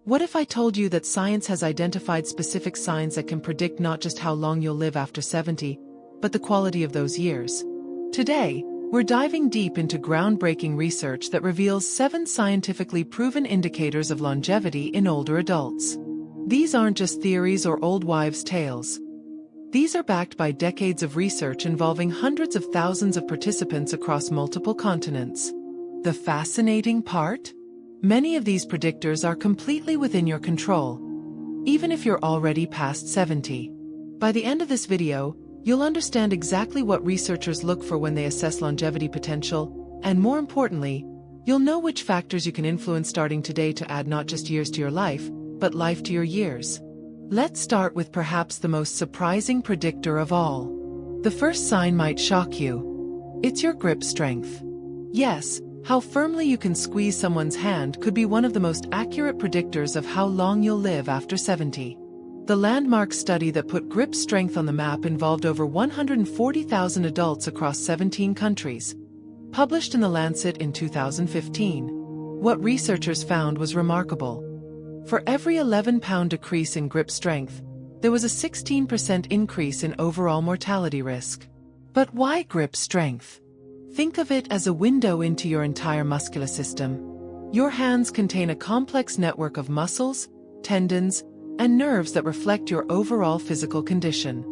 What if I told you that science has identified specific signs that can predict not just how long you'll live after 70, but the quality of those years? Today, we're diving deep into groundbreaking research that reveals 7 scientifically proven indicators of longevity in older adults. These aren't just theories or old wives' tales. These are backed by decades of research involving hundreds of thousands of participants across multiple continents. The fascinating part? Many of these predictors are completely within your control, even if you're already past 70. By the end of this video, you'll understand exactly what researchers look for when they assess longevity potential, and more importantly, you'll know which factors you can influence starting today to add not just years to your life, but life to your years. Let's start with perhaps the most surprising predictor of all. The first sign might shock you. It's your grip strength. Yes, how firmly you can squeeze someone's hand could be one of the most accurate predictors of how long you'll live after 70. The landmark study that put grip strength on the map involved over 140,000 adults across 17 countries. Published in The Lancet in 2015. What researchers found was remarkable. For every 11-pound decrease in grip strength, there was a 16% increase in overall mortality risk. But why grip strength? Think of it as a window into your entire muscular system. Your hands contain a complex network of muscles, tendons, and nerves that reflect your overall physical condition.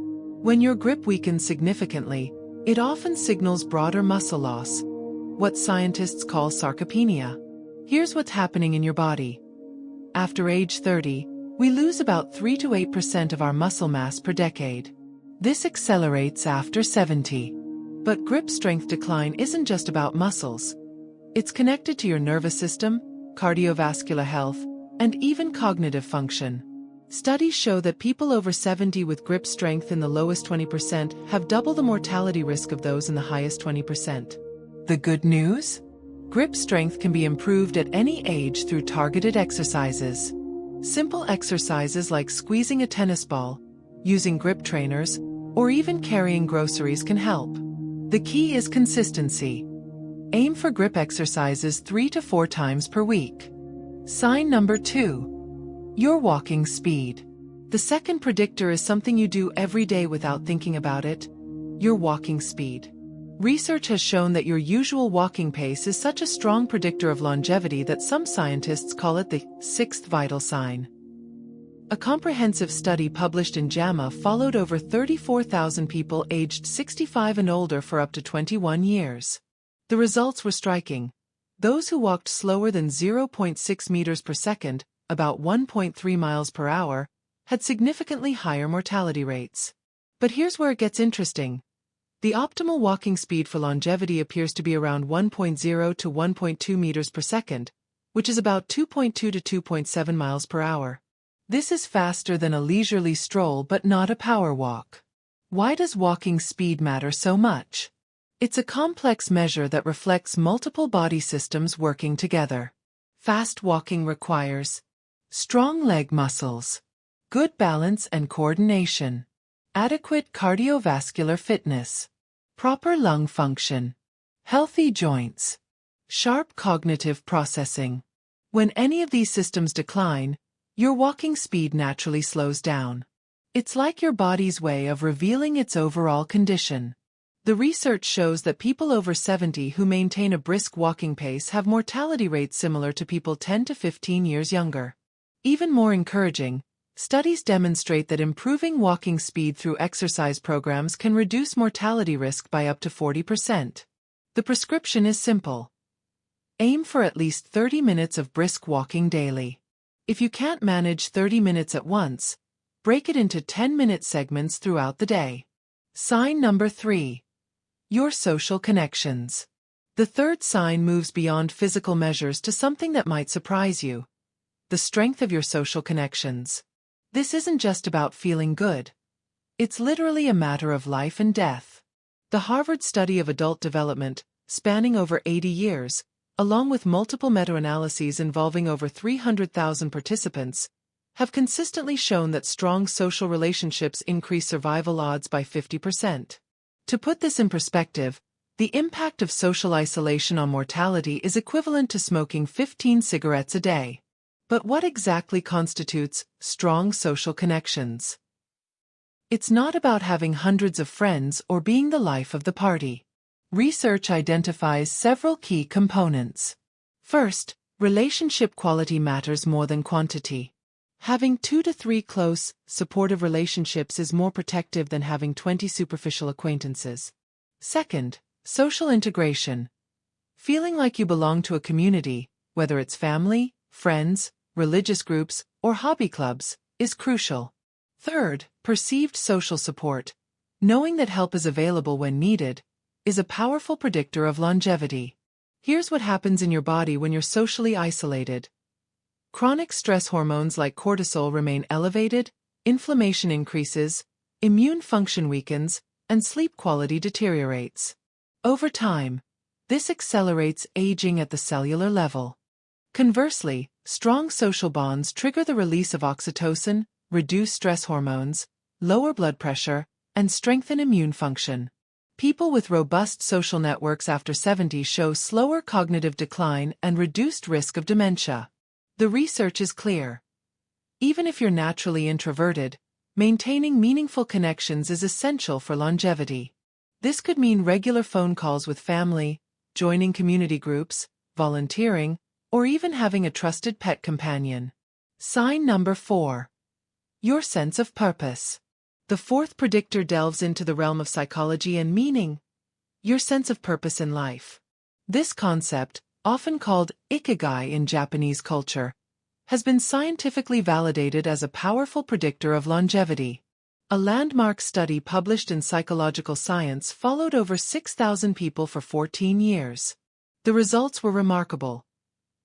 When your grip weakens significantly, it often signals broader muscle loss, what scientists call sarcopenia. Here's what's happening in your body. After age 30, we lose about 3 to 8% of our muscle mass per decade. This accelerates after 70. But grip strength decline isn't just about muscles. It's connected to your nervous system, cardiovascular health, and even cognitive function. Studies show that people over 70 with grip strength in the lowest 20% have double the mortality risk of those in the highest 20%. The good news? Grip strength can be improved at any age through targeted exercises. Simple exercises like squeezing a tennis ball, using grip trainers, or even carrying groceries can help. The key is consistency. Aim for grip exercises 3 to 4 times per week. Sign number 2. Your walking speed. The second predictor is something you do every day without thinking about it: your walking speed. Research has shown that your usual walking pace is such a strong predictor of longevity that some scientists call it the 6th vital sign. A comprehensive study published in JAMA followed over 34,000 people aged 65 and older for up to 21 years. The results were striking. Those who walked slower than 0.6 meters per second, about 1.3 miles per hour, had significantly higher mortality rates. But here's where it gets interesting. The optimal walking speed for longevity appears to be around 1.0 to 1.2 meters per second, which is about 2.2 to 2.7 miles per hour. This is faster than a leisurely stroll but not a power walk. Why does walking speed matter so much? It's a complex measure that reflects multiple body systems working together. Fast walking requires strong leg muscles, good balance and coordination, adequate cardiovascular fitness, proper lung function, healthy joints, sharp cognitive processing. When any of these systems decline, your walking speed naturally slows down. It's like your body's way of revealing its overall condition. The research shows that people over 70 who maintain a brisk walking pace have mortality rates similar to people 10 to 15 years younger. Even more encouraging, studies demonstrate that improving walking speed through exercise programs can reduce mortality risk by up to 40%. The prescription is simple. Aim for at least 30 minutes of brisk walking daily. If you can't manage 30 minutes at once, break it into 10-minute segments throughout the day. Sign number 3. Your social connections. The third sign moves beyond physical measures to something that might surprise you: the strength of your social connections. This isn't just about feeling good. It's literally a matter of life and death. The Harvard study of adult development, spanning over 80 years, along with multiple meta-analyses involving over 300,000 participants, have consistently shown that strong social relationships increase survival odds by 50%. To put this in perspective, the impact of social isolation on mortality is equivalent to smoking 15 cigarettes a day. But what exactly constitutes strong social connections? It's not about having hundreds of friends or being the life of the party. Research identifies several key components. First, relationship quality matters more than quantity. Having 2 to 3 close, supportive relationships is more protective than having 20 superficial acquaintances. Second, social integration. Feeling like you belong to a community, whether it's family, friends, religious groups, or hobby clubs, is crucial. Third, perceived social support. Knowing that help is available when needed is a powerful predictor of longevity. Here's what happens in your body when you're socially isolated. Chronic stress hormones like cortisol remain elevated, inflammation increases, immune function weakens, and sleep quality deteriorates. Over time, this accelerates aging at the cellular level. Conversely, strong social bonds trigger the release of oxytocin, reduce stress hormones, lower blood pressure, and strengthen immune function. People with robust social networks after 70 show slower cognitive decline and reduced risk of dementia. The research is clear. Even if you're naturally introverted, maintaining meaningful connections is essential for longevity. This could mean regular phone calls with family, joining community groups, volunteering, or even having a trusted pet companion. Sign number 4. Your sense of purpose. The fourth predictor delves into the realm of psychology and meaning. Your sense of purpose in life. This concept, often called ikigai in Japanese culture, has been scientifically validated as a powerful predictor of longevity. A landmark study published in Psychological Science followed over 6,000 people for 14 years. The results were remarkable.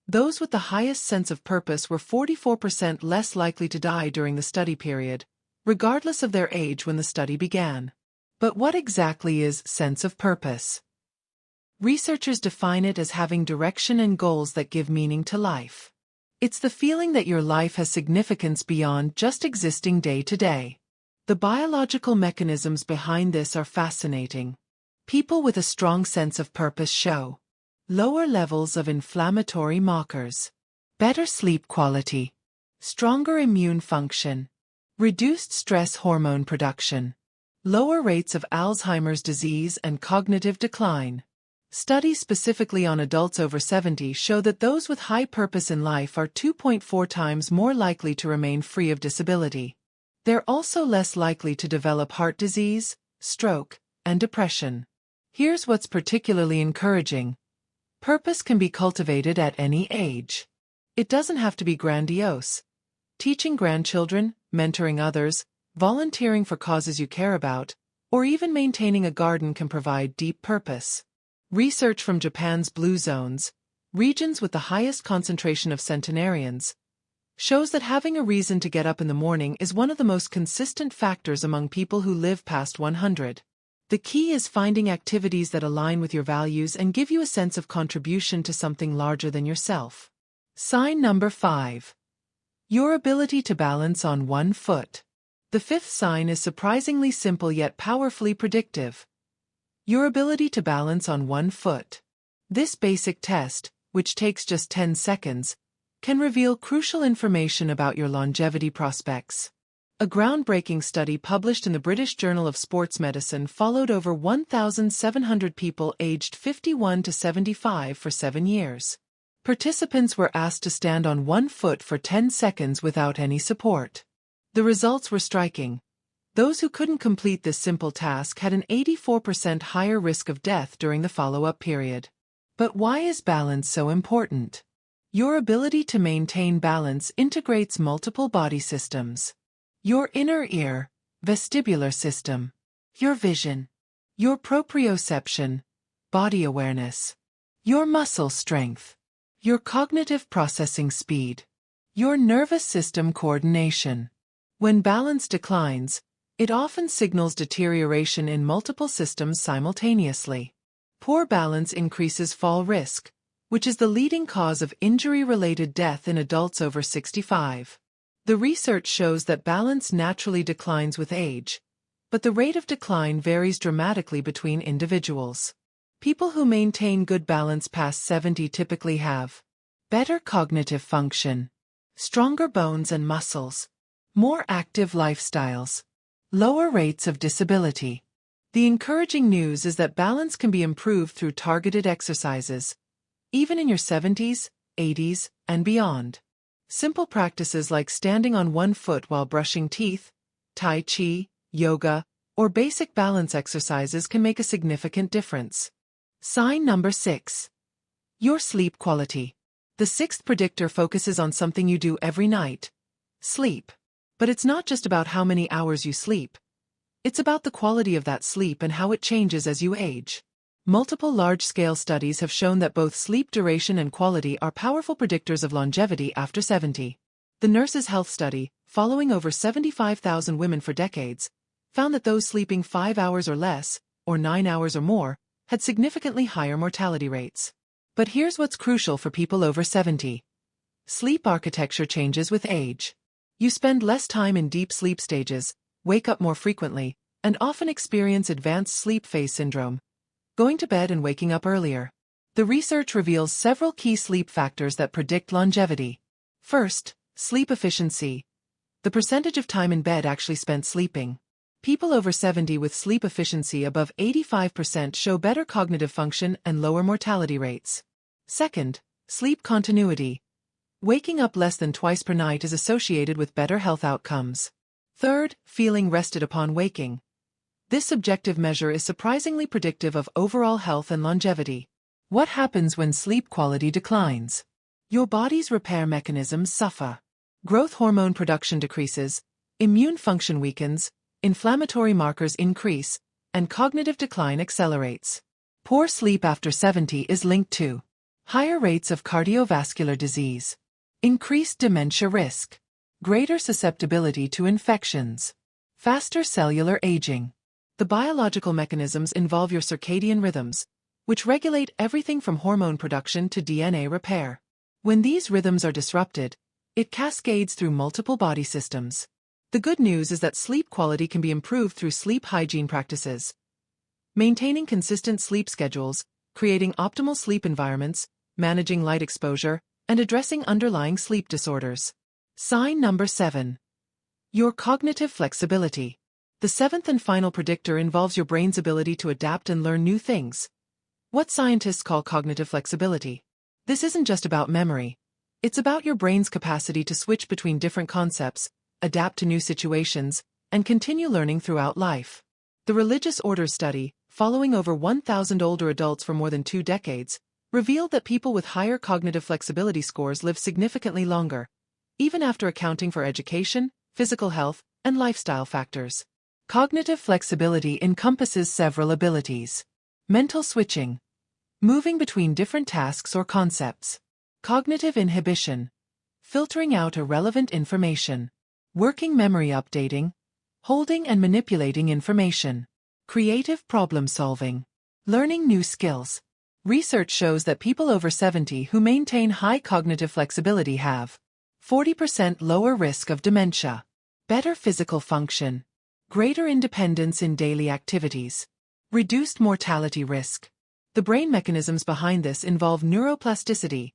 Those with the highest sense of purpose were 44% less likely to die during the study period, regardless of their age when the study began. But what exactly is sense of purpose? Researchers define it as having direction and goals that give meaning to life. It's the feeling that your life has significance beyond just existing day to day. The biological mechanisms behind this are fascinating. People with a strong sense of purpose show lower levels of inflammatory markers, better sleep quality, stronger immune function, reduced stress hormone production, lower rates of Alzheimer's disease and cognitive decline. Studies specifically on adults over 70 show that those with high purpose in life are 2.4 times more likely to remain free of disability. They're also less likely to develop heart disease, stroke, and depression. Here's what's particularly encouraging. Purpose can be cultivated at any age. It doesn't have to be grandiose. Teaching grandchildren, mentoring others, volunteering for causes you care about, or even maintaining a garden can provide deep purpose. Research from Japan's blue zones, regions with the highest concentration of centenarians, shows that having a reason to get up in the morning is one of the most consistent factors among people who live past 100. The key is finding activities that align with your values and give you a sense of contribution to something larger than yourself. Sign number 5. Your ability to balance on one foot. The fifth sign is surprisingly simple yet powerfully predictive. Your ability to balance on one foot. This basic test, which takes just 10 seconds, can reveal crucial information about your longevity prospects. A groundbreaking study published in the British Journal of Sports Medicine followed over 1,700 people aged 51 to 75 for 7 years. Participants were asked to stand on one foot for 10 seconds without any support. The results were striking. Those who couldn't complete this simple task had an 84% higher risk of death during the follow-up period. But why is balance so important? Your ability to maintain balance integrates multiple body systems. Your inner ear, vestibular system, your vision, your proprioception, body awareness, your muscle strength, your cognitive processing speed, your nervous system coordination. When balance declines, it often signals deterioration in multiple systems simultaneously. Poor balance increases fall risk, which is the leading cause of injury-related death in adults over 65. The research shows that balance naturally declines with age, but the rate of decline varies dramatically between individuals. People who maintain good balance past 70 typically have better cognitive function, stronger bones and muscles, more active lifestyles, lower rates of disability. The encouraging news is that balance can be improved through targeted exercises, even in your 70s, 80s, and beyond. Simple practices like standing on one foot while brushing teeth, Tai Chi, yoga, or basic balance exercises can make a significant difference. Sign number 6. Your sleep quality. The sixth predictor focuses on something you do every night: sleep. But it's not just about how many hours you sleep. It's about the quality of that sleep and how it changes as you age. Multiple large-scale studies have shown that both sleep duration and quality are powerful predictors of longevity after 70. The Nurses' Health Study, following over 75,000 women for decades, found that those sleeping 5 hours or less, or 9 hours or more, had significantly higher mortality rates. But here's what's crucial for people over 70. Sleep architecture changes with age. You spend less time in deep sleep stages, wake up more frequently, and often experience advanced sleep phase syndrome, going to bed and waking up earlier. The research reveals several key sleep factors that predict longevity. First, sleep efficiency. The percentage of time in bed actually spent sleeping. People over 70 with sleep efficiency above 85% show better cognitive function and lower mortality rates. Second, sleep continuity. Waking up less than twice per night is associated with better health outcomes. Third, feeling rested upon waking. This subjective measure is surprisingly predictive of overall health and longevity. What happens when sleep quality declines? Your body's repair mechanisms suffer. Growth hormone production decreases, immune function weakens, inflammatory markers increase, and cognitive decline accelerates. Poor sleep after 70 is linked to higher rates of cardiovascular disease, increased dementia risk, greater susceptibility to infections, faster cellular aging. The biological mechanisms involve your circadian rhythms, which regulate everything from hormone production to DNA repair. When these rhythms are disrupted, it cascades through multiple body systems. The good news is that sleep quality can be improved through sleep hygiene practices. Maintaining consistent sleep schedules, creating optimal sleep environments, managing light exposure, and addressing underlying sleep disorders. Sign number 7. Your cognitive flexibility. The seventh and final predictor involves your brain's ability to adapt and learn new things. What scientists call cognitive flexibility. This isn't just about memory. It's about your brain's capacity to switch between different concepts, adapt to new situations, and continue learning throughout life. The Religious Orders study, following over 1,000 older adults for more than 2 decades, revealed that people with higher cognitive flexibility scores live significantly longer, even after accounting for education, physical health, and lifestyle factors. Cognitive flexibility encompasses several abilities. Mental switching, moving between different tasks or concepts. Cognitive inhibition, filtering out irrelevant information. Working memory updating, holding and manipulating information. Creative problem solving, learning new skills. Research shows that people over 70 who maintain high cognitive flexibility have 40% lower risk of dementia, better physical function, greater independence in daily activities, reduced mortality risk. The brain mechanisms behind this involve neuroplasticity,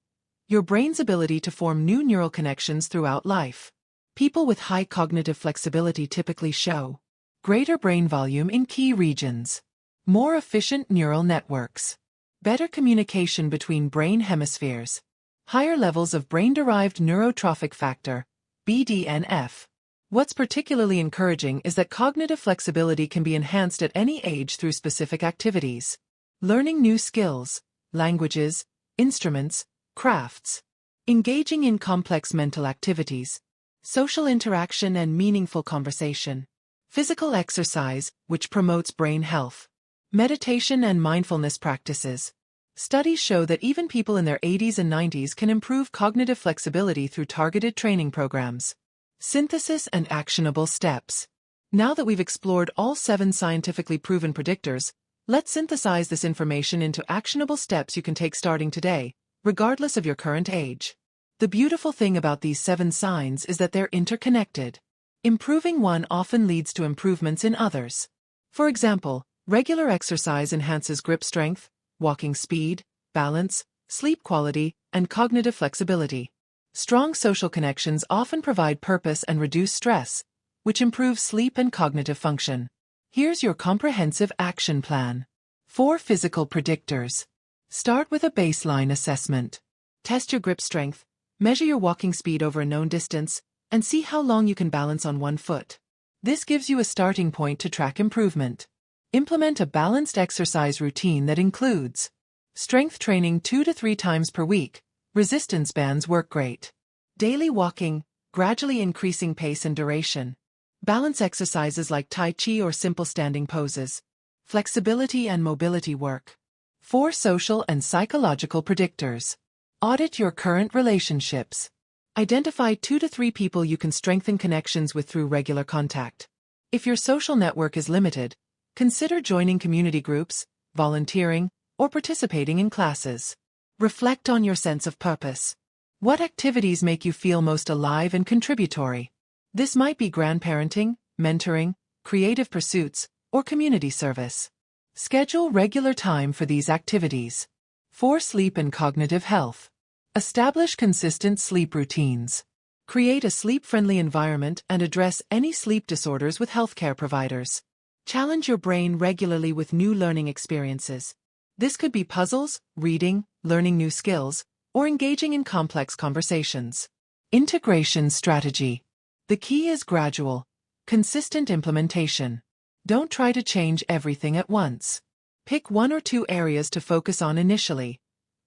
your brain's ability to form new neural connections throughout life. People with high cognitive flexibility typically show greater brain volume in key regions, more efficient neural networks, better communication between brain hemispheres, higher levels of brain-derived neurotrophic factor, BDNF. What's particularly encouraging is that cognitive flexibility can be enhanced at any age through specific activities. Learning new skills, languages, instruments, crafts, engaging in complex mental activities, social interaction and meaningful conversation, physical exercise, which promotes brain health, meditation and mindfulness practices. Studies show that even people in their 80s and 90s can improve cognitive flexibility through targeted training programs. Synthesis and actionable steps. Now that we've explored all 7 scientifically proven predictors, let's synthesize this information into actionable steps you can take starting today, regardless of your current age. The beautiful thing about these 7 signs is that they're interconnected. Improving one often leads to improvements in others. For example, regular exercise enhances grip strength, walking speed, balance, sleep quality, and cognitive flexibility. Strong social connections often provide purpose and reduce stress, which improves sleep and cognitive function. Here's your comprehensive action plan. 4 physical predictors. Start with a baseline assessment. Test your grip strength, measure your walking speed over a known distance, and see how long you can balance on one foot. This gives you a starting point to track improvement. Implement a balanced exercise routine that includes strength training 2 to 3 times per week. Resistance bands work great. Daily walking, gradually increasing pace and duration. Balance exercises like Tai Chi or simple standing poses. Flexibility and mobility work. 4 social and psychological predictors. Audit your current relationships. Identify 2 to 3 people you can strengthen connections with through regular contact. If your social network is limited, consider joining community groups, volunteering, or participating in classes. Reflect on your sense of purpose. What activities make you feel most alive and contributory? This might be grandparenting, mentoring, creative pursuits, or community service. Schedule regular time for these activities. 4 sleep and cognitive health. Establish consistent sleep routines. Create a sleep-friendly environment and address any sleep disorders with healthcare providers. Challenge your brain regularly with new learning experiences. This could be puzzles, reading, learning new skills, or engaging in complex conversations. Integration strategy. The key is gradual, consistent implementation. Don't try to change everything at once. Pick 1 or 2 areas to focus on initially,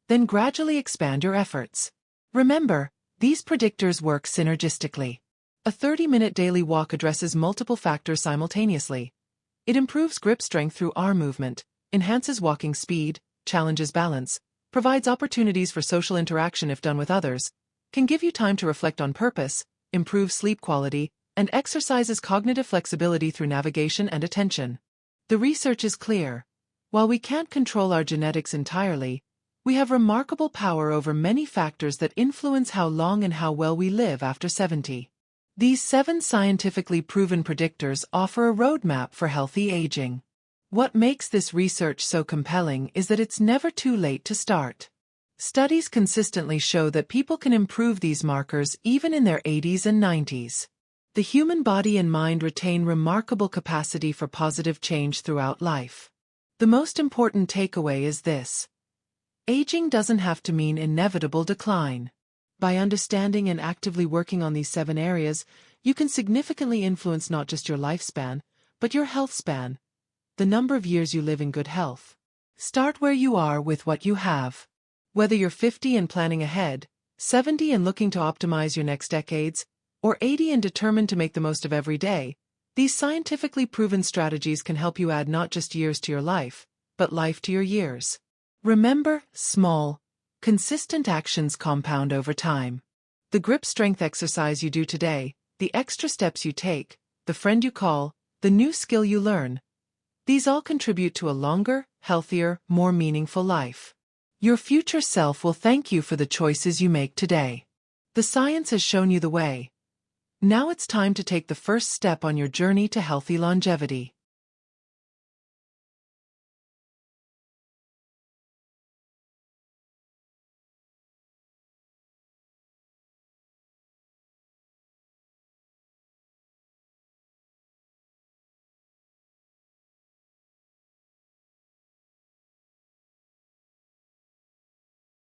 then gradually expand your efforts. Remember, these predictors work synergistically. A 30-minute daily walk addresses multiple factors simultaneously. It improves grip strength through arm movement, enhances walking speed, challenges balance, provides opportunities for social interaction if done with others, can give you time to reflect on purpose, improve sleep quality, and exercises cognitive flexibility through navigation and attention. The research is clear. While we can't control our genetics entirely, we have remarkable power over many factors that influence how long and how well we live after 70. These 7 scientifically proven predictors offer a roadmap for healthy aging. What makes this research so compelling is that it's never too late to start. Studies consistently show that people can improve these markers even in their 80s and 90s. The human body and mind retain remarkable capacity for positive change throughout life. The most important takeaway is this: aging doesn't have to mean inevitable decline. By understanding and actively working on these 7 areas, you can significantly influence not just your lifespan, but your health span, the number of years you live in good health. Start where you are with what you have. Whether you're 50 and planning ahead, 70 and looking to optimize your next decades, or 80 and determined to make the most of every day, these scientifically proven strategies can help you add not just years to your life, but life to your years. Remember, small, consistent actions compound over time. The grip strength exercise you do today, the extra steps you take, the friend you call, the new skill you learn, these all contribute to a longer, healthier, more meaningful life. Your future self will thank you for the choices you make today. The science has shown you the way. Now it's time to take the first step on your journey to healthy longevity.